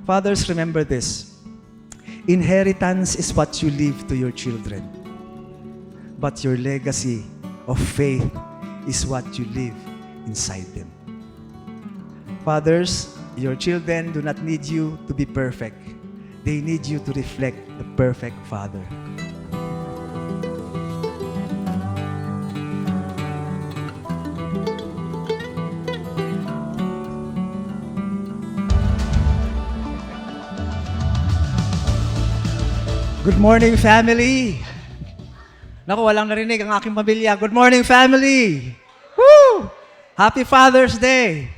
Fathers, remember this. Inheritance is what you leave to your children. But your legacy of faith is what you leave inside them. Fathers, your children do not need you to be perfect. They need you to reflect the perfect Father. Good morning, family! Naku, walang narinig ang aking pamilya. Good morning, family! Woo! Happy Father's Day!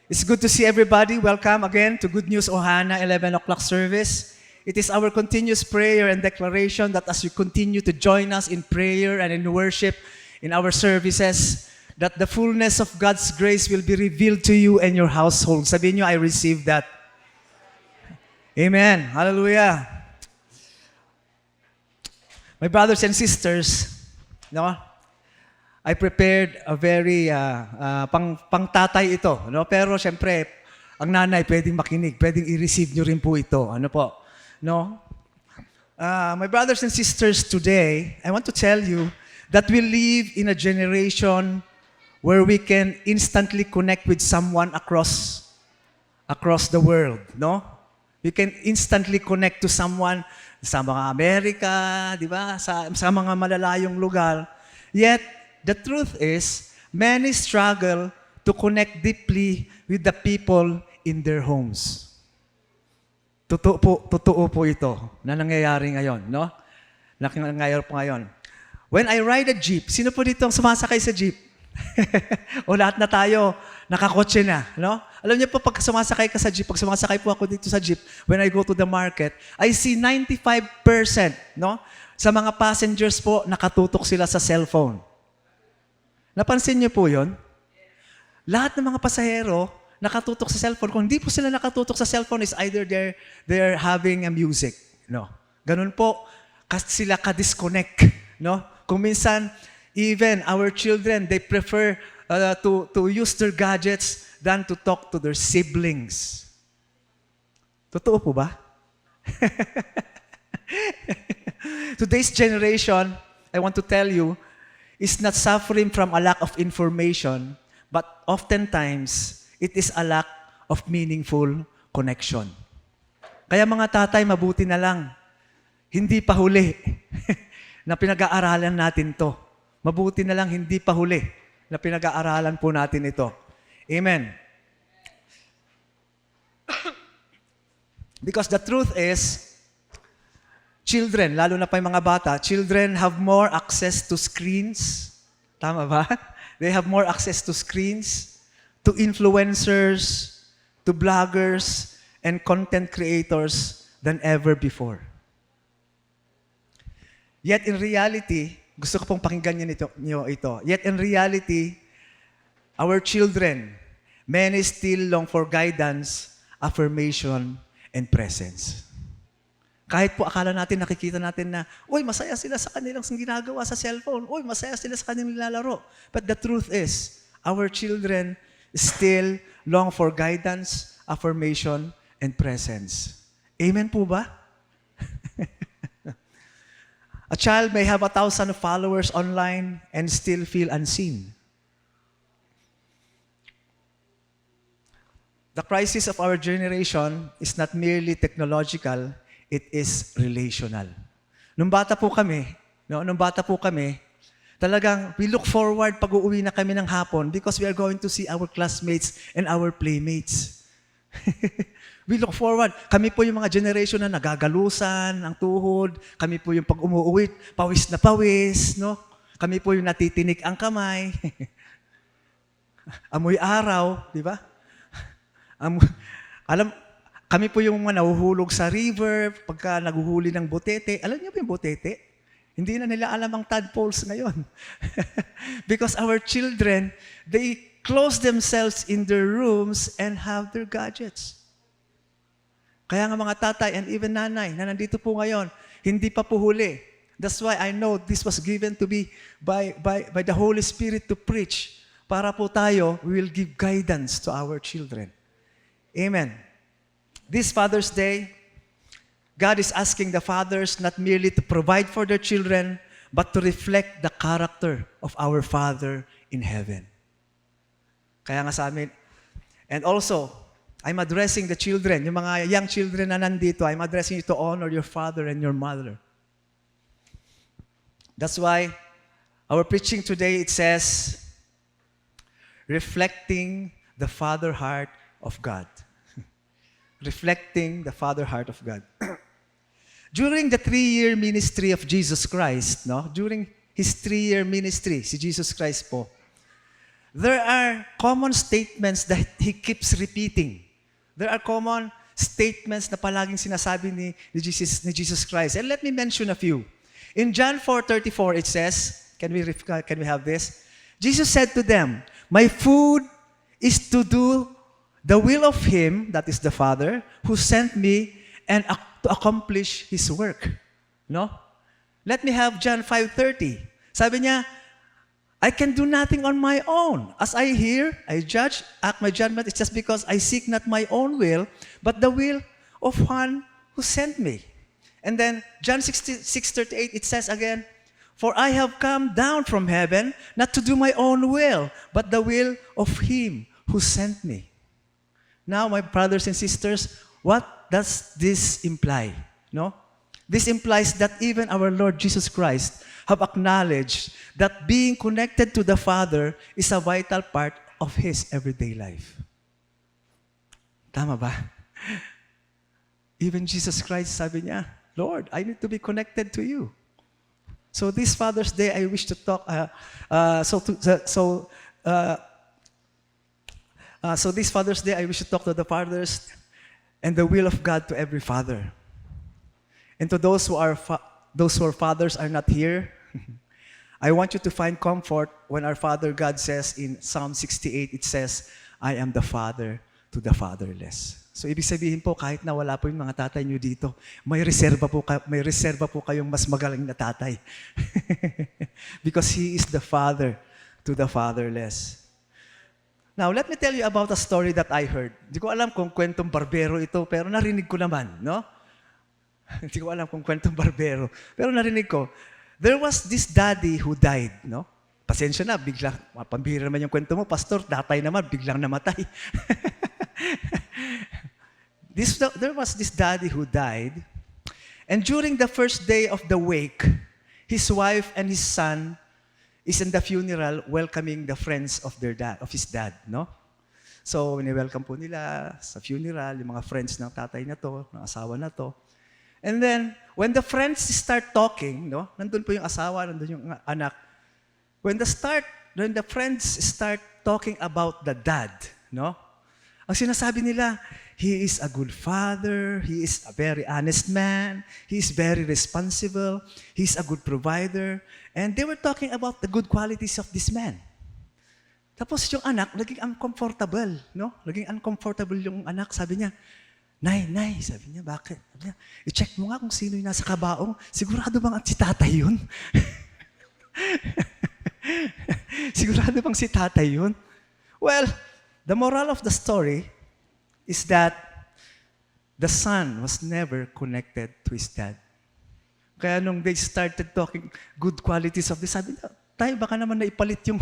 It's good to see everybody. Welcome again to Good News Ohana 11 o'clock service. It is our continuous prayer and declaration that as you continue to join us in prayer and in worship in our services, that the fullness of God's grace will be revealed to you and your household. Sabihin nyo, I receive that. Amen. Hallelujah. My brothers and sisters, no? I prepared a very pang-tatay ito, no? Pero syempre, ang nanay pwedeng makinig, pwedeng i-receive nyo rin po ito. Ano po? No? My brothers and sisters, today, I want to tell you that we live in a generation where we can instantly connect with someone across the world, no? We can instantly connect to someone sa mga Amerika, di ba? Sa mga malalayong lugar. Yet, the truth is, many struggle to connect deeply with the people in their homes. Totoo po ito na nangyayari ngayon, no? Nangyayari po ngayon. When I ride a jeep, sino po dito ang sumasakay sa jeep? O lahat na tayo, nakakotse na, no? Alam niyo po, pag sumasakay ka sa jeep, pag sumasakay po ako dito sa jeep, when I go to the market, I see 95%, no? Sa mga passengers po, nakatutok sila sa cellphone. Napansin niyo po yun? Lahat ng mga pasahero, nakatutok sa cellphone. Kung hindi po sila nakatutok sa cellphone, is either they're having a music, no? Ganun po, sila ka-disconnect, no? Kung minsan, even our children, they prefer to use their gadgets than to talk to their siblings. Totoo po ba? Today's generation, I want to tell you, is not suffering from a lack of information, but oftentimes, it is a lack of meaningful connection. Kaya mga tatay, mabuti na lang, hindi pa huli na pinag-aaralan natin to. Mabuti na lang hindi pa huli na pinag-aaralan po natin ito. Amen. Because the truth is, children, lalo na pa yung mga bata, children have more access to screens. Tama ba? They have more access to screens, to influencers, to bloggers, and content creators than ever before. Yet in reality, gusto ko pong pakinggan niyo ito. Yet in reality, our children, many still long for guidance, affirmation, and presence. Kahit po akala natin, nakikita natin na, uy, masaya sila sa kanilang ginagawa sa cellphone. Uy, masaya sila sa kanilang nilalaro. But the truth is, our children still long for guidance, affirmation, and presence. Amen po ba? A child may have 1,000 followers online and still feel unseen. The crisis of our generation is not merely technological, it is relational. Nung bata po kami, talagang we look forward pag uuwi na kami ng hapon because we are going to see our classmates and our playmates. We look forward. Kami po yung mga generation na nagagalusan ang tuhod. Kami po yung pag umuuwi, pawis na pawis, no? Kami po yung natitinik ang kamay. Amoy araw, di ba? Kami po yung mga nahuhulog sa river pagka naguhuli ng botete. Alam niyo ba yung botete? Hindi na nila alam ang tadpoles ngayon. Because our children, they close themselves in their rooms and have their gadgets. Kaya nga mga tatay and even nanay na nandito po ngayon, hindi pa po huli. That's why I know this was given to be by the Holy Spirit to preach. Para po tayo, we will give guidance to our children. Amen. This Father's Day, God is asking the fathers not merely to provide for their children, but to reflect the character of our Father in heaven. Kaya nga sa amin, and also, I'm addressing the children, yung mga young children na nandito, I'm addressing you to honor your father and your mother. That's why our preaching today, it says, reflecting the Father heart of God. Reflecting the Father heart of God. During the 3-year ministry of Jesus Christ, no? During His 3-year ministry, si Jesus Christ po, there are common statements that He keeps repeating. There are common statements na palaging sinasabi ni Jesus Christ. And let me mention a few. In John 4:34, it says, can we have this? Jesus said to them, "My food is to do the will of Him, that is the Father, who sent me, and to accomplish His work." No? Let me have John 5:30. Sabi niya, "I can do nothing on my own. As I hear, I judge, act my judgment. It's just because I seek not my own will, but the will of one who sent me." And then John 6:38, it says again, "For I have come down from heaven, not to do my own will, but the will of Him who sent me." Now, my brothers and sisters, what does this imply? No? This implies that even our Lord Jesus Christ have acknowledged that being connected to the Father is a vital part of His everyday life. Tama ba? Even Jesus Christ, sabi niya, "Lord, I need to be connected to you." So this Father's Day, I wish to talk. So this Father's Day, I wish to talk to the fathers and the will of God to every father. And to those who are fathers are not here, I want you to find comfort when our Father God says in Psalm 68, it says, "I am the father to the fatherless." So ibig sabihin po, kahit na wala po yung mga tatay nyo dito, may reserba po kayong mas magaling na tatay. Because He is the father to the fatherless. Now, let me tell you about a story that I heard. Hindi ko alam kung kwentong barbero ito, pero narinig ko naman, no? Hindi ko alam kung kwentong barbero, pero narinig ko. There was this daddy who died, no? Pasensya na, bigla, pambihira naman yung kwento mo, pastor, tatay naman, biglang namatay. There was this daddy who died, and during the first day of the wake, his wife and his son is in the funeral welcoming the friends of his dad, no? So, ni-welcome po nila sa funeral, yung mga friends ng tatay na to, ng asawa na to. And then, when the friends start talking, no? Nandun po yung asawa, nandun yung anak. When the friends start talking about the dad, no? Ang sinasabi nila, he is a good father, he is a very honest man, he is very responsible, he is a good provider. And they were talking about the good qualities of this man. Tapos yung anak, naging uncomfortable, no? Naging uncomfortable yung anak, sabi niya, Nay, sabi niya, bakit? Sabi niya, i-check mo nga kung sino yung nasa kabaong. Sigurado bang si tatay yun? Sigurado bang si tatay yun? Well, the moral of the story is that the son was never connected to his dad. Kaya nung they started talking good qualities of this, sabi niya, tayo baka naman naipalit yung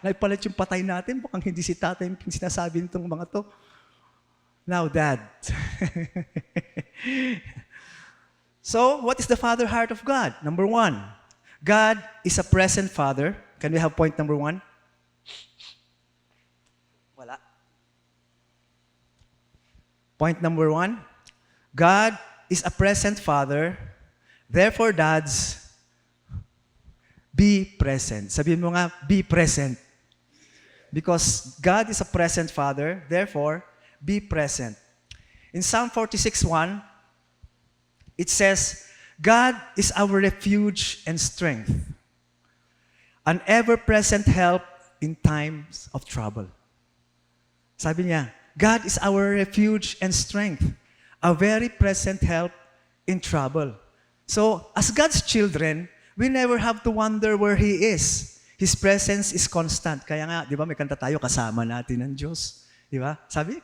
naipalit yung patay natin, baka hindi si tatay yung sinasabi nitong mga to. Now, Dad. So, what is the father heart of God? Number 1, God is a present Father. Can we have point number 1? Wala. Point number 1, God is a present Father. Therefore, dads, be present. Sabihin mo nga, be present. Because God is a present Father, therefore, be present. In Psalm 46:1, it says, God is our refuge and strength, an ever-present help in times of trouble. Sabi niya, God is our refuge and strength, a very present help in trouble. So, as God's children, we never have to wonder where He is. His presence is constant. Kaya nga, di ba, may kanta tayo, kasama natin ang Diyos. Di ba? Sabi,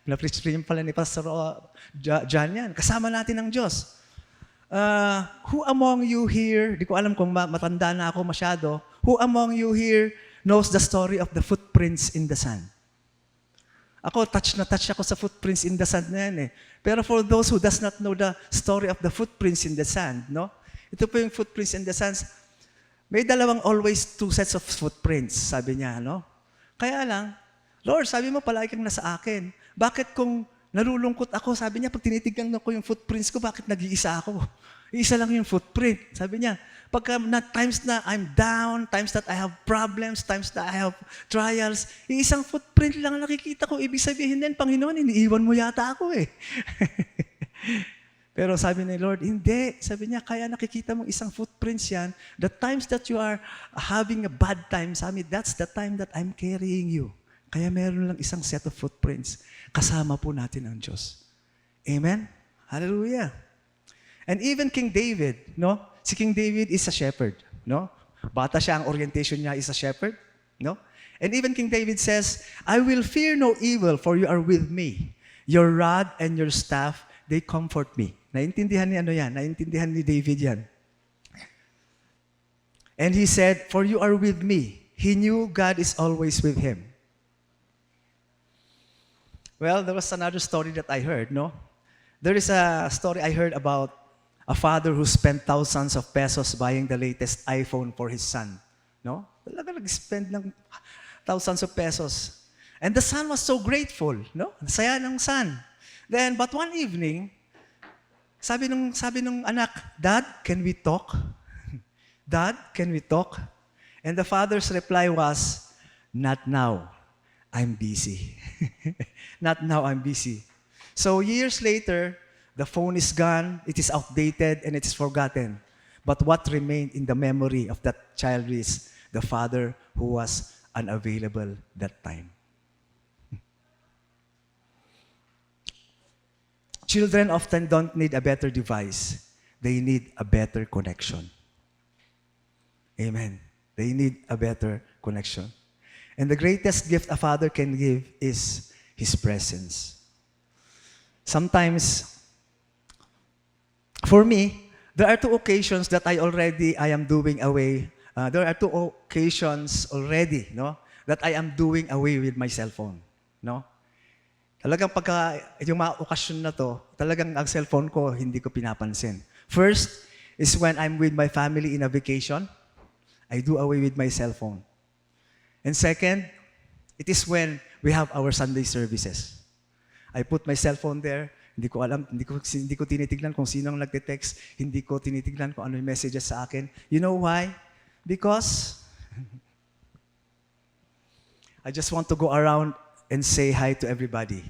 pinapreach rin pala ni Pastor John yan. Kasama natin ang Diyos. Who among you here, di ko alam kung matanda na ako masyado, who among you here knows the story of the footprints in the sand? Ako, touch ako sa footprints in the sand na yan eh. Pero for those who does not know the story of the footprints in the sand, no? Ito po yung footprints in the sands. May always two sets of footprints, sabi niya, no? Kaya lang, Lord, sabi mo palagi kang nasa akin. Bakit kung nalulungkot ako, sabi niya, pag tinitignan ko yung footprints ko, bakit nag-iisa ako? Iisa lang yung footprint. Sabi niya, pagka times na I'm down, times that I have problems, times that I have trials, yung isang footprint lang nakikita ko, ibig sabihin din, Panginoon, iniiwan mo yata ako eh. Pero sabi ni Lord, hindi. Sabi niya, kaya nakikita mong isang footprints yan, the times that you are having a bad time, sabi, that's the time that I'm carrying you. Kaya meron lang isang set of footprints. Kasama po natin ang Diyos. Amen? Hallelujah. And even King David, no? Si King David is a shepherd, no? Bata siya, ang orientation niya is a shepherd, no? And even King David says, I will fear no evil, for you are with me. Your rod and your staff, they comfort me. Naintindihan ni yan? Naintindihan ni David yan. And he said, for you are with me. He knew God is always with him. Well, there was another story that I heard, no? There is a story I heard about a father who spent thousands of pesos buying the latest iPhone for his son. No? Talaga nag-spend ng thousands of pesos. And the son was so grateful. No? Saya ng son. Then, but one evening, sabi nung anak, Dad, can we talk? Dad, can we talk? And the father's reply was, not now. I'm busy. Not now, I'm busy. So years later, the phone is gone, it is outdated, and it is forgotten. But what remained in the memory of that child is the father who was unavailable that time. Children often don't need a better device. They need a better connection. Amen. They need a better connection. And the greatest gift a father can give is His presence. Sometimes, for me, there are two occasions that I am doing away. There are two occasions already, no, that I am doing away with my cellphone, no. Talagang pagka yung mga okasyon na to, talagang ang cellphone ko hindi ko pinapansin. First is when I'm with my family in a vacation, I do away with my cellphone. And second, it is when we have our Sunday services. I put my cellphone there. Hindi ko alam, hindi ko tinitignan kung sino ang nagte-text. Hindi ko tinitignan kung ano yung messages sa akin. You know why? Because I just want to go around and say hi to everybody.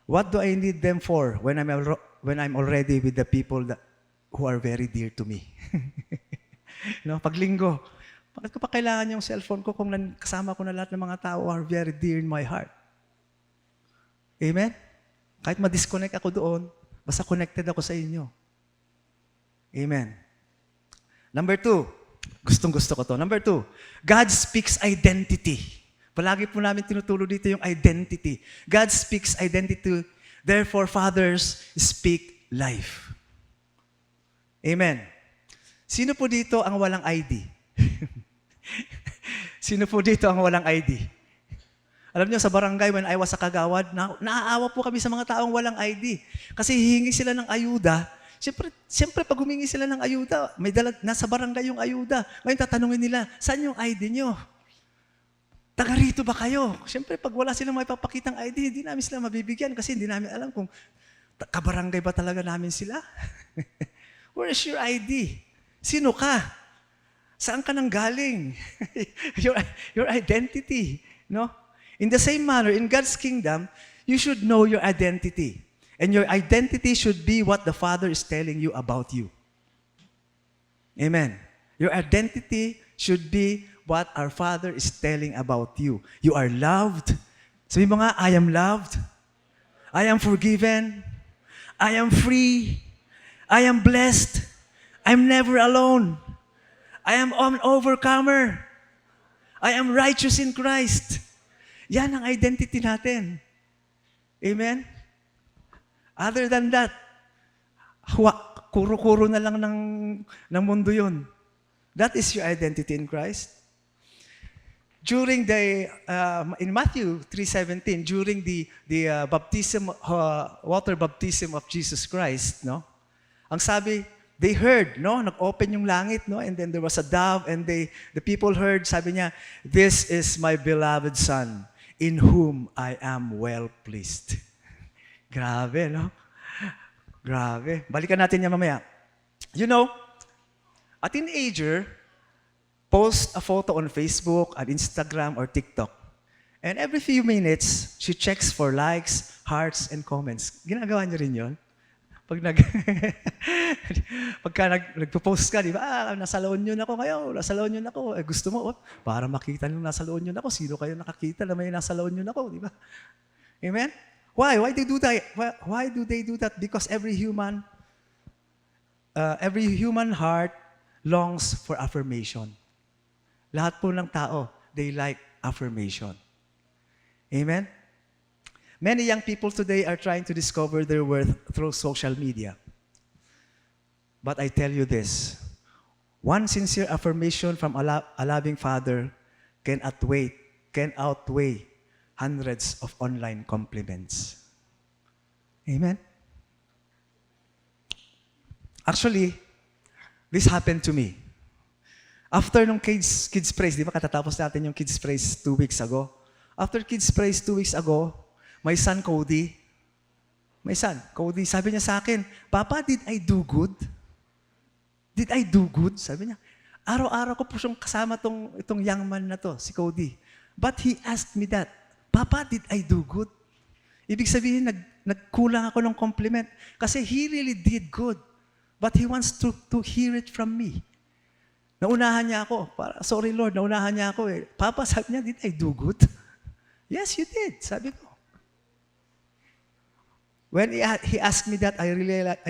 What do I need them for when I'm already with the people who are very dear to me? No, pag linggo, bakit ko pa kailangan yung cellphone ko kung kasama ko na lahat ng mga tao who are very dear in my heart? Amen? Kahit ma-disconnect ako doon, basta connected ako sa inyo. Amen. Number 2, gustong-gusto ko to. Number 2, God speaks identity. Palagi po namin tinuturo dito yung identity. God speaks identity. Therefore, fathers speak life. Amen. Sino po dito ang walang ID? Sino po dito ang walang ID? Alam niyo, sa barangay, when I was sa Kagawad, naaawa po kami sa mga taong walang ID. Kasi hihingi sila ng ayuda. Siyempre, pag humingi sila ng ayuda, nasa barangay yung ayuda. Ngayon, tatanungin nila, saan yung ID nyo? Taga rito ba kayo? Siyempre, pag wala silang may papakitang ID, hindi namin sila mabibigyan kasi hindi namin alam kung kabarangay ba talaga namin sila. Where is your ID? Sino ka? Saan ka nang galing? your identity, no? In the same manner, in God's kingdom, you should know your identity. And your identity should be what the Father is telling you about you. Amen. Your identity should be what our Father is telling about you. You are loved. Sabi mo nga, I am loved. I am forgiven. I am free. I am blessed. I'm never alone. I am an overcomer. I am righteous in Christ. Yan ang identity natin. Amen? Other than that, kuro-kuro na lang ng mundo yun. That is your identity in Christ. During in Matthew 3:17, during the baptism, water baptism of Jesus Christ, no? Ang sabi, they heard, no? Nag-open yung langit, no? And then there was a dove, and the people heard, sabi niya, "This is my beloved Son, in whom I am well pleased." Grabe, no? Grabe. Balikan natin yan mamaya. You know, a teenager post a photo on Facebook, on Instagram, or TikTok. And every few minutes, she checks for likes, hearts, and comments. Ginagawa niyo rin yun? Pagka nagpo-post ka, di ba? Nasa La Union ako ngayon, nasa La Union ako. Gusto mo, para makita nung nasa La Union ako, sino kayo nakakita na may nasa La Union ako, di ba? Amen? Why? Why do they do that? Why do they do that? Because every human heart longs for affirmation. Lahat po ng tao, they like affirmation. Amen? Many young people today are trying to discover their worth through social media. But I tell you this, one sincere affirmation from a loving Father can outweigh hundreds of online compliments. Amen? Actually, this happened to me. After nung Kids Praise, di ba katatapos natin yung Kids Praise 2 weeks ago? After Kids Praise 2 weeks ago, my son Cody, sabi niya sa akin, "Papa, did I do good? Did I do good?" Sabi niya. Araw-araw ko po siyang kasama itong young man na to, si Cody. But he asked me that, "Papa, did I do good?" Ibig sabihin, nagkulang ako ng compliment. Kasi he really did good. But he wants to hear it from me. Naunahan niya ako. Sorry Lord, naunahan niya ako eh. "Papa," sabi niya, "did I do good?" "Yes, you did," sabi ko. When he asked me that, I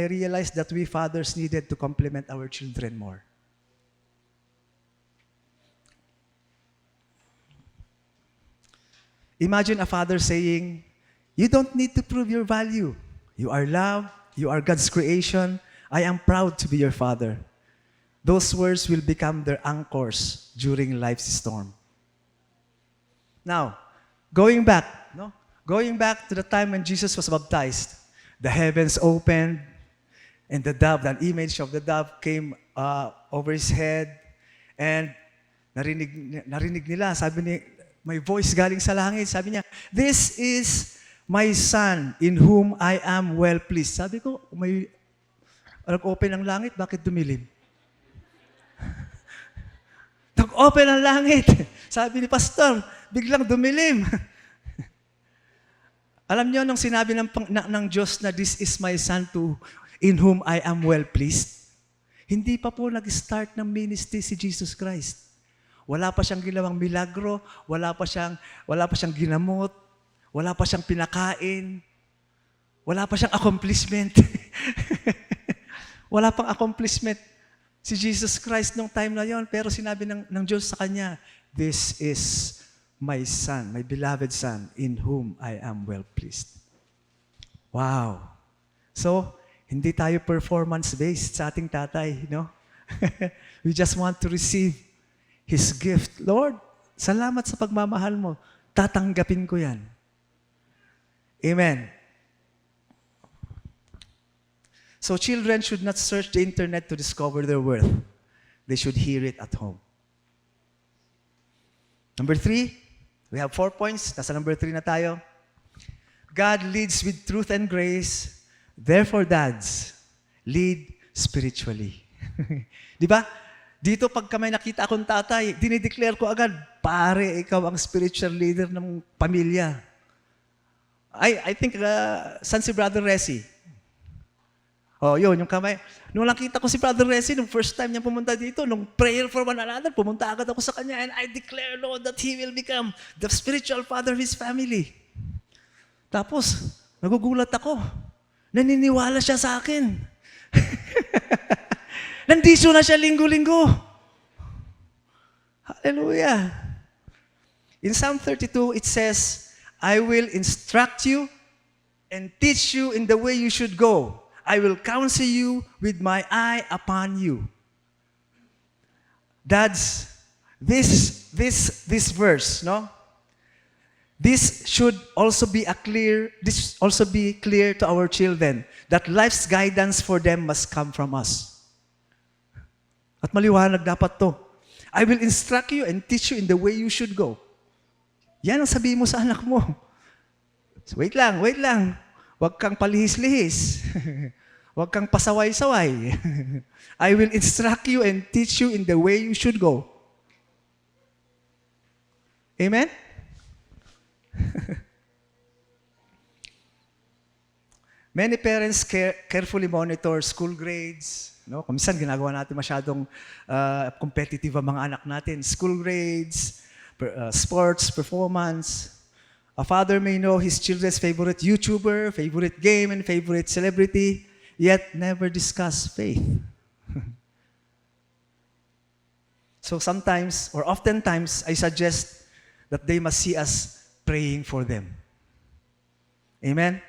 realized that we fathers needed to compliment our children more. Imagine a father saying, "You don't need to prove your value. You are loved. You are God's creation. I am proud to be your father." Those words will become their anchors during life's storm. Now, going back to the time when Jesus was baptized, the heavens opened, and the image of the dove came over his head, and narinig nila, may voice galing sa langit, sabi niya, "This is my son in whom I am well pleased." Sabi ko, may nag-open ang langit, bakit dumilim? Nag-open ang langit. Sabi ni pastor, biglang dumilim. Alam niyo, nung sinabi ng Diyos na, "This is my son in whom I am well pleased," hindi pa po nag-start ng ministry si Jesus Christ. Wala pa siyang ginawang milagro, wala pa siyang ginamot, wala pa siyang pinakain, wala pa siyang accomplishment. Wala pang accomplishment si Jesus Christ nung time na yon, pero sinabi ng Diyos sa kanya, "This is my son, my beloved son, in whom I am well pleased." Wow! So, hindi tayo performance-based sa ating tatay, no? We just want to receive His gift. "Lord, salamat sa pagmamahal mo. Tatanggapin ko yan." Amen. So children should not search the internet to discover their worth. They should hear it at home. Number 3, we have 4 points. Nasa number 3 na tayo. God leads with truth and grace. Therefore, dads, lead spiritually. Di ba? Dito pagka may nakita akong tatay, dinideclare ko agad, "Pare, ikaw ang spiritual leader ng pamilya." I think, saan si Brother Resi? Oh, yun, yung kamay. Nung nakita ko si Brother Resi, nung first time niya pumunta dito, nung prayer for one another, pumunta agad ako sa kanya, and I declare, Lord, that he will become the spiritual father of his family. Tapos, nagugulat ako. Naniniwala siya sa akin. Nandito na siya linggo-linggo. Hallelujah. In Psalm 32, it says, I will instruct you and teach you in the way you should go. I will counsel you with my eye upon you. Dads, this verse, no? This should also be clear to our children that life's guidance for them must come from us. At maliwanag dapat to. I will instruct you and teach you in the way you should go. Yan ang sabihin mo sa anak mo. So, wait lang. Huwag kang palihis-lihis. Huwag kang pasaway-saway. I will instruct you and teach you in the way you should go. Amen? Many parents carefully monitor school grades. No? Kung minsan, ginagawa natin masyadong competitive ang mga anak natin. School grades, sports, performance. A father may know his children's favorite YouTuber, favorite game, and favorite celebrity, yet never discuss faith. So sometimes, or oftentimes, I suggest that they must see us praying for them. Amen?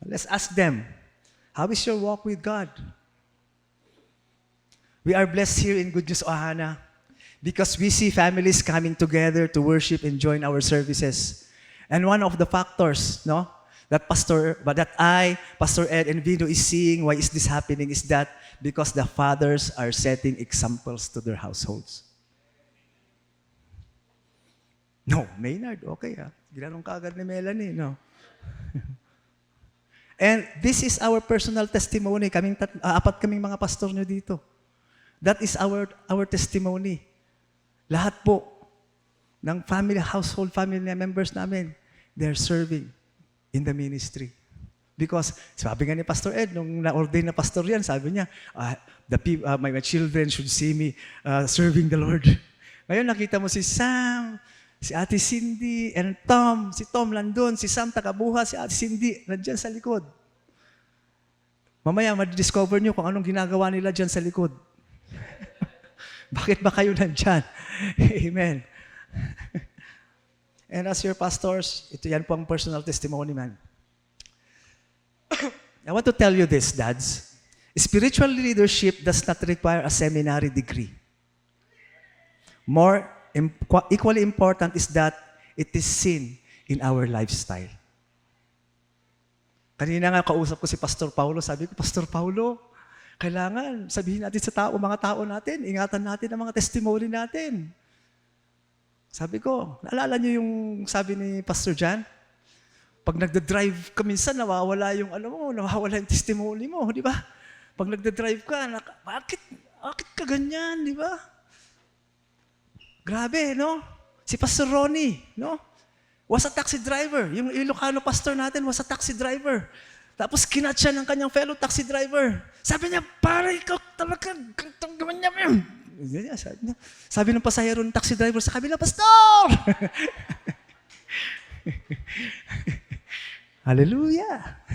Let's ask them, how is your walk with God? We are blessed here in Good News Ohana because we see families coming together to worship and join our services. And one of the factors, no, that Pastor Ed, and Vino is seeing why is this happening is that because the fathers are setting examples to their households. No, Maynard, okay ah. Ginanong ka agad ni Melanie, no? And this is our personal testimony. Apat kaming mga pastor nyo dito. That is our testimony. Lahat po ng household family members namin, they're serving in the ministry. Because, sabi nga ni Pastor Ed, nung na-ordain na pastor yan, sabi niya, my children should see me serving the Lord. Ngayon, nakita mo si Sam, si Ate Cindy, and Tom. Si Tom nandun, si Sam tagabuha, si Ate Cindy nandyan sa likod. Mamaya, madidiscover niyo kung anong ginagawa nila dyan sa likod. Bakit ba kayo nandyan? Amen. And as your pastors, ito yan po ang personal testimony, man. I want to tell you this, dads. Spiritual leadership does not require a seminary degree. Equally important is that it is seen in our lifestyle. Kanina nga kausap ko si Pastor Paulo, sabi ko, Pastor Paulo, kailangan sabihin natin sa mga tao natin, ingatan natin ang mga testimony natin. Sabi ko, naalala niyo yung sabi ni Pastor John? Pag nagda-drive ka minsan, nawawala yung testimony mo, di ba? Pag nagda-drive ka, bakit ka ganyan, di ba? Grabe, no? Si Pastor Ronnie, no? Was a taxi driver. Yung Ilocano pastor natin was a taxi driver. Tapos kinat siya ng kanyang fellow taxi driver. Sabi niya, para ikaw talaga, gantong gawin niya yun. Sabi ng pasahero ng taxi driver sa kabila, Pastor! Hallelujah!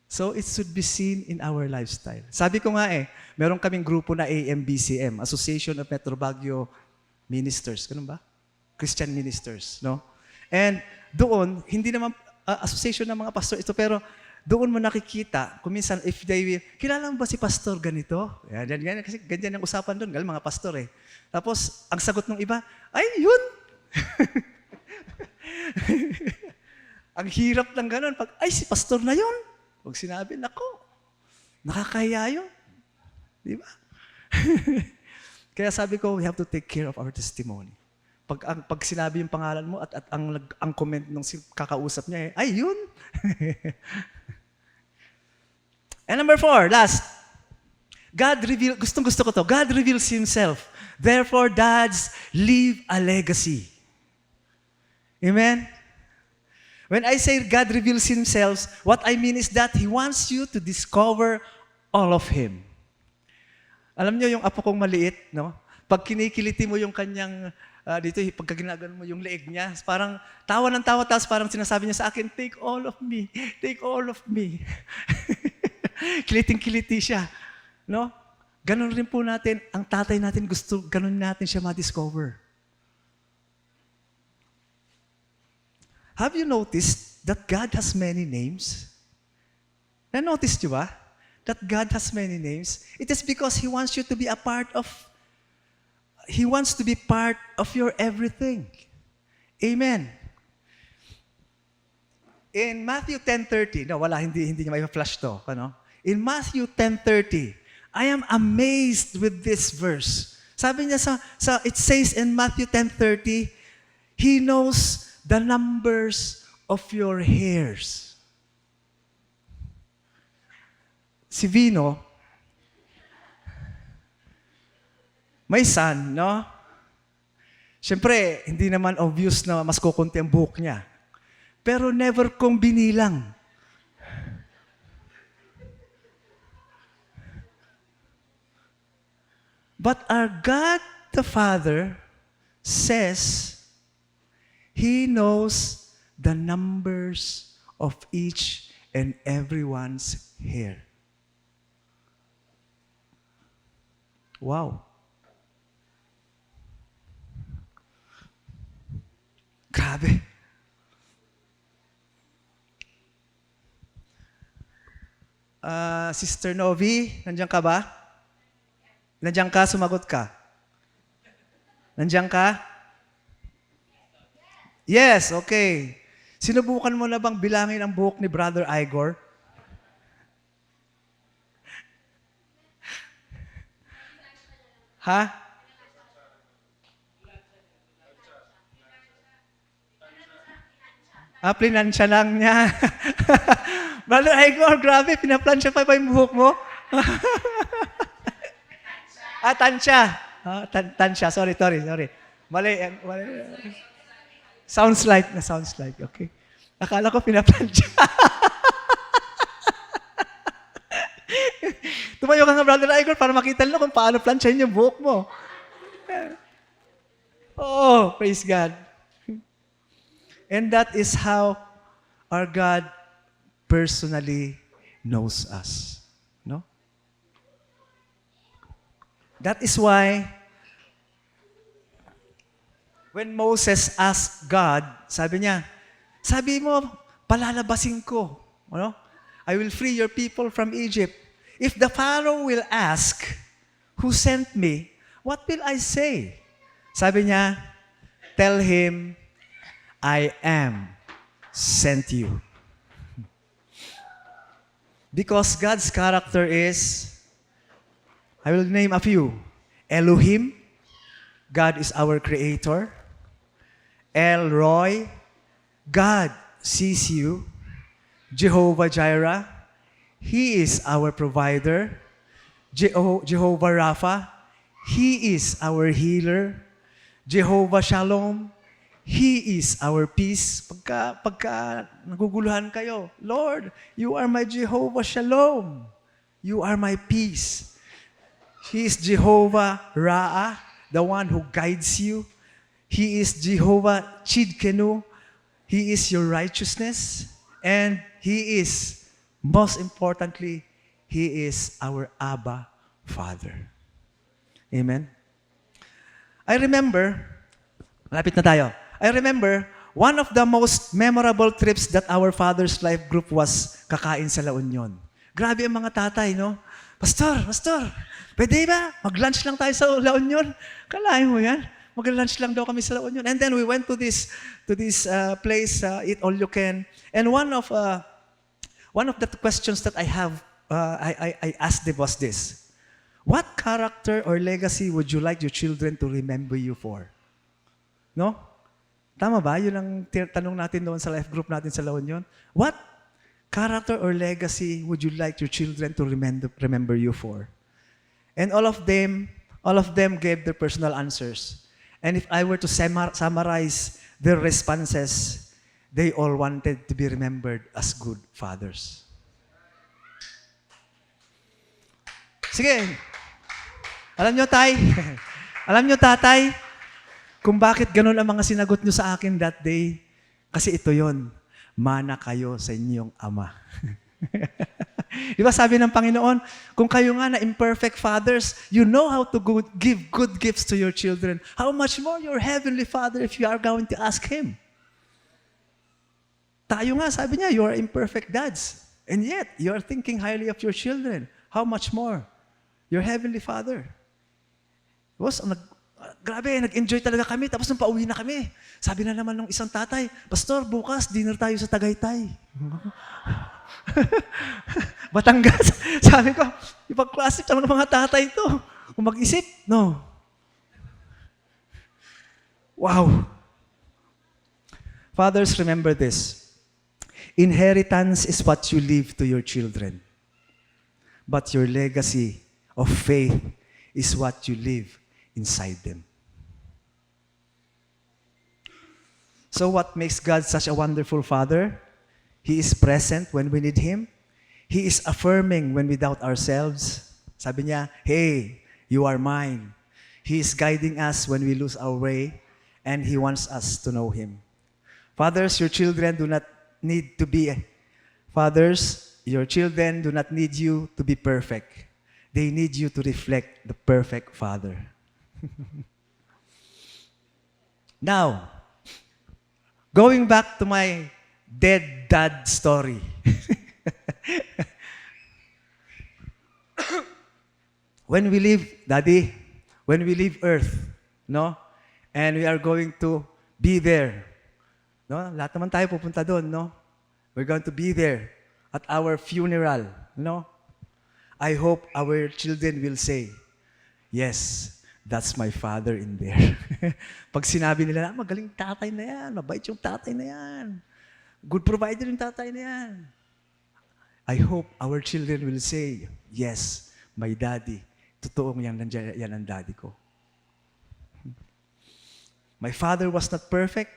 So it should be seen in our lifestyle. Sabi ko nga meron kaming grupo na AMBCM, Association of Metro Baguio Ministers. Ganun ba? Christian Ministers, no? And doon, hindi naman association ng mga pastor ito, pero doon mo nakikita, kung minsan, if they will, kilala mo ba si pastor ganito? Yan, kasi ganyan ang usapan doon, mga pastor eh. Tapos, ang sagot ng iba, ay, yun! Ang hirap ng ganun. Ay, si pastor na yun! Huwag sinabi, nako, nakakahiya yun. Di ba? Kaya sabi ko, we have to take care of our testimony. Pag sinabi yung pangalan mo at ang comment nung kakausap niya ay yun. And number 4, last. Gusto ko to. God reveals Himself. Therefore, dads, leave a legacy. Amen? When I say God reveals Himself, what I mean is that He wants you to discover all of Him. Alam niyo yung apo kong maliit, no? Pag kinikiliti mo yung kanyang, pagka ginagano mo yung leeg niya, parang tawa ng tawa, tapos parang sinasabi niya sa akin, take all of me, take all of me. Kiliting-kiliti siya, no? Ganon rin po natin, ang tatay natin gusto, ganon natin siya ma-discover. Have you noticed that God has many names? Na-notice nyo ba? That God has many names? It is because He wants you to be a part of, He wants to be part of your everything. Amen. In Matthew 10:30, no, wala, hindi niya may flash to. Ano? In Matthew 10:30, I am amazed with this verse. Sabi niya it says in Matthew 10:30, He knows the numbers of your hairs. Si Vino, may son, no? Siyempre, hindi naman obvious na mas kukunti ang buhok niya. Pero never kong binilang. But our God the Father says He knows the numbers of each and everyone's hair. Wow. Grabe. Sister Novi, nandiyan ka ba? Nandiyan ka, sumagot ka. Nandiyan ka? Yes, okay. Sinubukan mo na bang bilangin ang buhok ni Brother Igor? Ha? Plinansya lang niya. Brother Igor, grabe, pinaplansya pa yung buhok mo? Tansya. Tansya, sorry. Mali. Sounds like, okay. Akala ko pinaplansya. Tumayo ka nga, Brother Igor, para makita nyo kung paano plansyahin yung buhok mo. Oh, praise God. And that is how our God personally knows us. No? That is why when Moses asked God, sabi mo, palalabasin ko. Ano? I will free your people from Egypt. If the Pharaoh will ask, who sent me? What will I say? Sabi niya, tell him, I am sent you. Because God's character is, I will name a few. Elohim, God is our creator. El Roy, God sees you. Jehovah Jireh, He is our provider. Jehovah Rapha, He is our healer. Jehovah Shalom, He is our peace. Pagka naguguluhan kayo, Lord, you are my Jehovah Shalom. You are my peace. He is Jehovah Ra'ah, the one who guides you. He is Jehovah Chidkenu. He is your righteousness. And He is, most importantly, He is our Abba Father. Amen? I remember, malapit na tayo. I remember, one of the most memorable trips that our Father's Life group was kakain sa La Union. Grabe ang mga tatay, no? Pastor, pwede ba? Mag-lunch lang tayo sa La Union. Kalahin mo yan? Mag-lunch lang daw kami sa La Union. And then we went to this place, Eat All You Can. And one of the questions that I have, I asked them was this: what character or legacy would you like your children to remember you for? No? Tama ba? Yun ang tanong natin doon sa life group natin sa La Union. What character or legacy would you like your children to remember you for? And all of them gave their personal answers. And if I were to summarize their responses, they all wanted to be remembered as good fathers. Sige. Alam nyo, tay? Alam nyo, tatay? Kung bakit ganun ang mga sinagot nyo sa akin that day? Kasi ito yon, mana kayo sa inyong ama. Di ba sabi ng Panginoon, kung kayo nga na imperfect fathers, you know how to give good gifts to your children. How much more your Heavenly Father if you are going to ask Him? Tayo nga, sabi niya, you are imperfect dads. And yet, you are thinking highly of your children. How much more? Your Heavenly Father. Grabe, nag-enjoy talaga kami. Tapos nung pauwi na kami, sabi na naman ng isang tatay, Pastor, bukas, dinner tayo sa Tagaytay. Batangas. Sabi ko, ibang klase naman ng mga tatay ito. Kung mag-isip, no. Wow. Fathers, remember this. Inheritance is what you leave to your children. But your legacy of faith is what you leave inside them. So what makes God such a wonderful Father? He is present when we need Him. He is affirming when we doubt ourselves. Sabi niya, hey, you are mine. He is guiding us when we lose our way, and He wants us to know Him. Fathers, your children do not need to be your children do not need you to be perfect. They need you to reflect the perfect Father. Now, going back to my dead dad story. When we leave, Daddy, when we leave Earth, no? And we are going to be there. No? Lahat naman tayo pupunta doon, no? We're going to be there at our funeral, no? I hope our children will say, yes, that's my father in there. Pag sinabi nila, magaling tatay na yan, mabait yung tatay na yan, good provider yung tatay na yan. I hope our children will say, yes, my daddy, totoong yan ang daddy ko. My father was not perfect,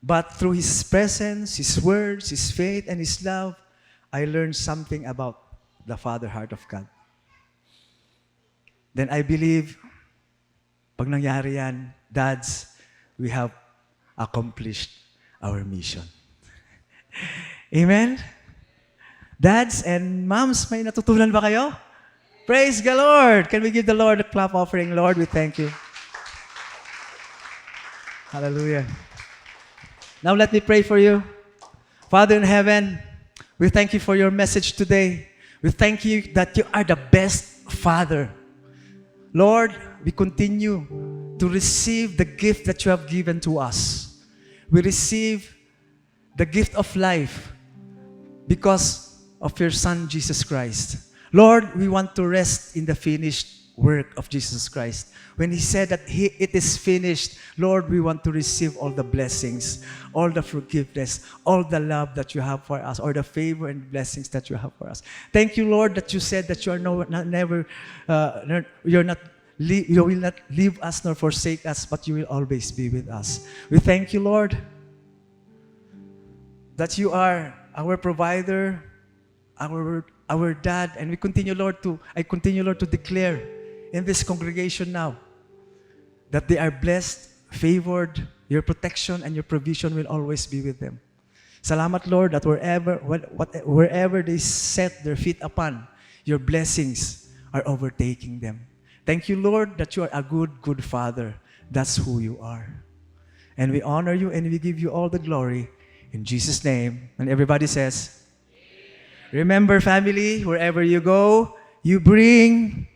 but through His presence, His words, His faith, and His love, I learned something about the Father heart of God. Then I believe, pag nangyari yan, dads, we have accomplished our mission. Amen? Dads and moms, may natutunan ba kayo? Praise the Lord! Can we give the Lord a clap offering? Lord, we thank you. Hallelujah. Now let me pray for you. Father in heaven, we thank you for your message today. We thank you that you are the best Father. Lord, we continue to receive the gift that you have given to us. We receive the gift of life because of your Son, Jesus Christ. Lord, we want to rest in the finished work of Jesus Christ. When He said that it is finished, Lord, we want to receive all the blessings, all the forgiveness, all the love that you have for us, or the favor and blessings that you have for us. Thank you, Lord, that you said that you are you will not leave us nor forsake us, but you will always be with us. We thank you, Lord, that you are our provider, our dad, and I continue, Lord, to declare in this congregation now that they are blessed, favored, your protection and your provision will always be with them. Salamat, Lord, that wherever they set their feet upon, your blessings are overtaking them. Thank you, Lord, that you are a good Father. That's who you are. And we honor you and we give you all the glory in Jesus' name. And everybody says, remember, family, wherever you go, you bring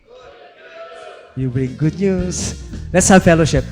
good news. Let's have fellowship.